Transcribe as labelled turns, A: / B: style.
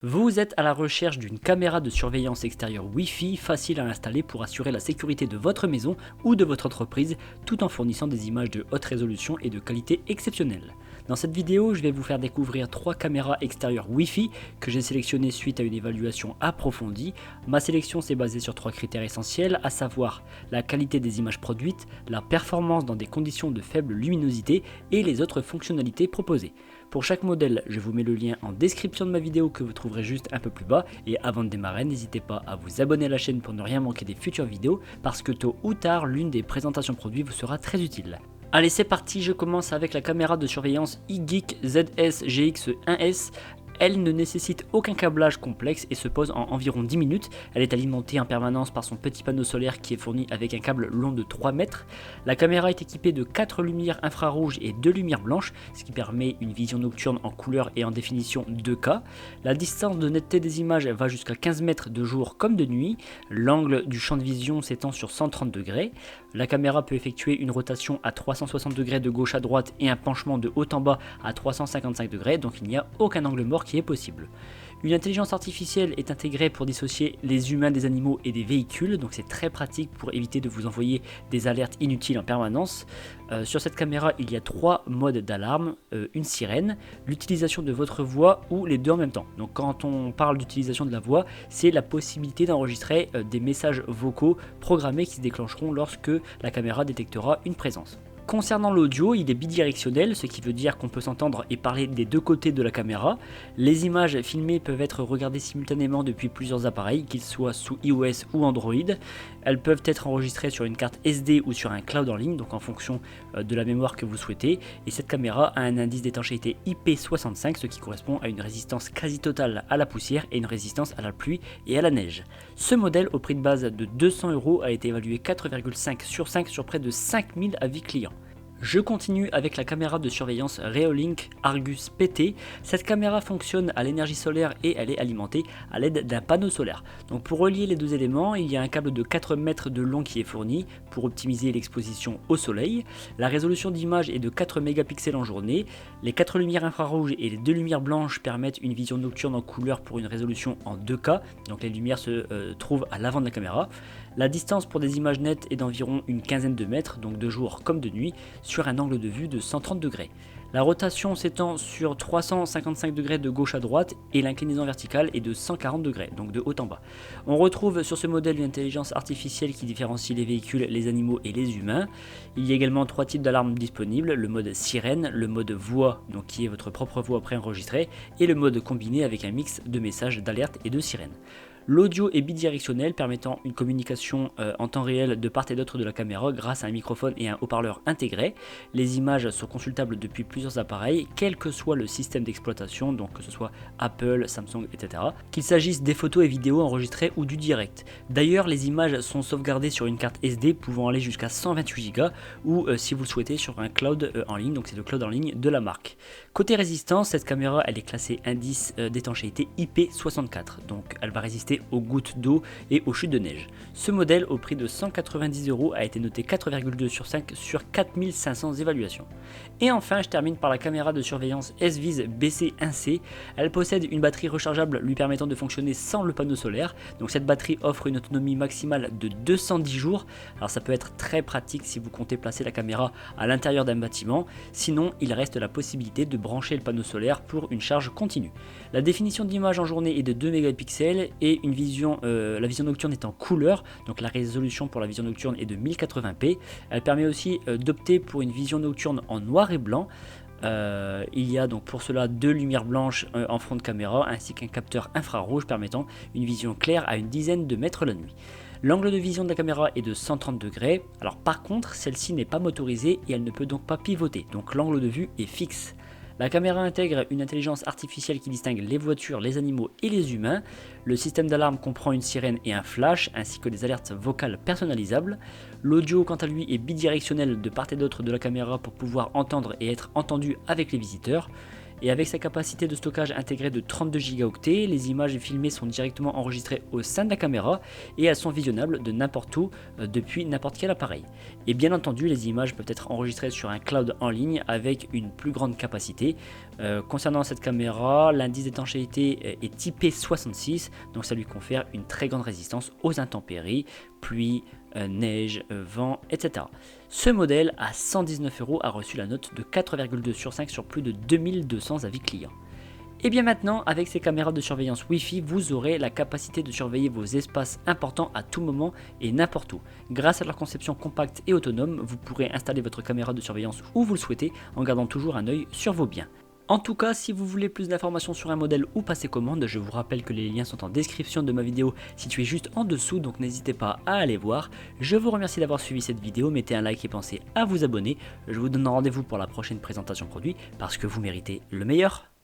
A: Vous êtes à la recherche d'une caméra de surveillance extérieure Wi-Fi facile à installer pour assurer la sécurité de votre maison ou de votre entreprise tout en fournissant des images de haute résolution et de qualité exceptionnelle. Dans cette vidéo, je vais vous faire découvrir 3 caméras extérieures Wi-Fi que j'ai sélectionnées suite à une évaluation approfondie. Ma sélection s'est basée sur 3 critères essentiels, à savoir la qualité des images produites, la performance dans des conditions de faible luminosité et les autres fonctionnalités proposées. Pour chaque modèle, je vous mets le lien en description de ma vidéo que vous trouverez juste un peu plus bas. Et avant de démarrer, n'hésitez pas à vous abonner à la chaîne pour ne rien manquer des futures vidéos parce que tôt ou tard, l'une des présentations produits vous sera très utile. Allez, c'est parti, je commence avec la caméra de surveillance iGeek ZS GX1S. Elle ne nécessite aucun câblage complexe et se pose en environ 10 minutes. Elle est alimentée en permanence par son petit panneau solaire qui est fourni avec un câble long de 3 mètres. La caméra est équipée de 4 lumières infrarouges et 2 lumières blanches, ce qui permet une vision nocturne en couleur et en définition 2K. La distance de netteté des images va jusqu'à 15 mètres de jour comme de nuit. L'angle du champ de vision s'étend sur 130 degrés. La caméra peut effectuer une rotation à 360 degrés de gauche à droite et un penchement de haut en bas à 355 degrés, donc il n'y a aucun angle mort qui est possible. Une intelligence artificielle est intégrée pour dissocier les humains des animaux et des véhicules, donc c'est très pratique pour éviter de vous envoyer des alertes inutiles en permanence. Sur cette caméra, il y a 3 modes d'alarme, une sirène, l'utilisation de votre voix ou les deux en même temps. Donc quand on parle d'utilisation de la voix, c'est la possibilité d'enregistrer des messages vocaux programmés qui se déclencheront lorsque la caméra détectera une présence. Concernant l'audio, il est bidirectionnel, ce qui veut dire qu'on peut s'entendre et parler des deux côtés de la caméra. Les images filmées peuvent être regardées simultanément depuis plusieurs appareils, qu'ils soient sous iOS ou Android. Elles peuvent être enregistrées sur une carte SD ou sur un cloud en ligne, donc en fonction de la mémoire que vous souhaitez. Et cette caméra a un indice d'étanchéité IP65, ce qui correspond à une résistance quasi totale à la poussière et une résistance à la pluie et à la neige. Ce modèle, au prix de base de 200 €, a été évalué 4,5 sur 5 sur près de 5000 avis clients. Je continue avec la caméra de surveillance Reolink Argus PT. Cette caméra fonctionne à l'énergie solaire et elle est alimentée à l'aide d'un panneau solaire. Donc pour relier les deux éléments, il y a un câble de 4 mètres de long qui est fourni pour optimiser l'exposition au soleil. La résolution d'image est de 4 mégapixels en journée. Les 4 lumières infrarouges et les 2 lumières blanches permettent une vision nocturne en couleur pour une résolution en 2K. Donc les lumières se trouvent à l'avant de la caméra. La distance pour des images nettes est d'environ une quinzaine de mètres, donc de jour comme de nuit, sur un angle de vue de 130 degrés. La rotation s'étend sur 355 degrés de gauche à droite et l'inclinaison verticale est de 140 degrés, donc de haut en bas. On retrouve sur ce modèle une intelligence artificielle qui différencie les véhicules, les animaux et les humains. Il y a également 3 types d'alarmes disponibles, le mode sirène, le mode voix, donc qui est votre propre voix préenregistrée, et le mode combiné avec un mix de messages d'alerte et de sirène. L'audio est bidirectionnel, permettant une communication en temps réel de part et d'autre de la caméra grâce à un microphone et un haut-parleur intégré. Les images sont consultables depuis plusieurs appareils, quel que soit le système d'exploitation, donc que ce soit Apple, Samsung, etc. Qu'il s'agisse des photos et vidéos enregistrées ou du direct. D'ailleurs, les images sont sauvegardées sur une carte SD pouvant aller jusqu'à 128 Go ou si vous le souhaitez sur un cloud en ligne, donc c'est le cloud en ligne de la marque. Côté résistance, cette caméra elle est classée indice d'étanchéité IP64, donc elle va résister aux gouttes d'eau et aux chutes de neige. Ce modèle, au prix de 190 €, a été noté 4,2 sur 5 sur 4500 évaluations. Et enfin, je termine par la caméra de surveillance S-Vis BC1C. Elle possède une batterie rechargeable lui permettant de fonctionner sans le panneau solaire. Donc cette batterie offre une autonomie maximale de 210 jours. Alors ça peut être très pratique si vous comptez placer la caméra à l'intérieur d'un bâtiment. Sinon, il reste la possibilité de brancher le panneau solaire pour une charge continue. La définition d'image en journée est de 2 mégapixels et la vision nocturne est en couleur, donc la résolution pour la vision nocturne est de 1080p. Elle permet aussi d'opter pour une vision nocturne en noir et blanc. Il y a donc pour cela 2 lumières blanches en front de caméra ainsi qu'un capteur infrarouge permettant une vision claire à une dizaine de mètres la nuit. L'angle de vision de la caméra est de 130 degrés. Alors par contre, celle-ci n'est pas motorisée et elle ne peut donc pas pivoter, donc l'angle de vue est fixe. La caméra intègre une intelligence artificielle qui distingue les voitures, les animaux et les humains. Le système d'alarme comprend une sirène et un flash, ainsi que des alertes vocales personnalisables. L'audio, quant à lui, est bidirectionnel de part et d'autre de la caméra pour pouvoir entendre et être entendu avec les visiteurs. Et avec sa capacité de stockage intégrée de 32 Go, les images filmées sont directement enregistrées au sein de la caméra et elles sont visionnables de n'importe où depuis n'importe quel appareil. Et bien entendu, les images peuvent être enregistrées sur un cloud en ligne avec une plus grande capacité. Concernant cette caméra, l'indice d'étanchéité est IP66, donc ça lui confère une très grande résistance aux intempéries, pluie, neige, vent, etc. Ce modèle à 119 € a reçu la note de 4,2 sur 5 sur plus de 2200 avis clients. Et bien maintenant, avec ces caméras de surveillance Wi-Fi, vous aurez la capacité de surveiller vos espaces importants à tout moment et n'importe où. Grâce à leur conception compacte et autonome, vous pourrez installer votre caméra de surveillance où vous le souhaitez en gardant toujours un œil sur vos biens. En tout cas, si vous voulez plus d'informations sur un modèle ou passer commande, je vous rappelle que les liens sont en description de ma vidéo située juste en dessous, donc n'hésitez pas à aller voir. Je vous remercie d'avoir suivi cette vidéo, mettez un like et pensez à vous abonner. Je vous donne rendez-vous pour la prochaine présentation produit parce que vous méritez le meilleur.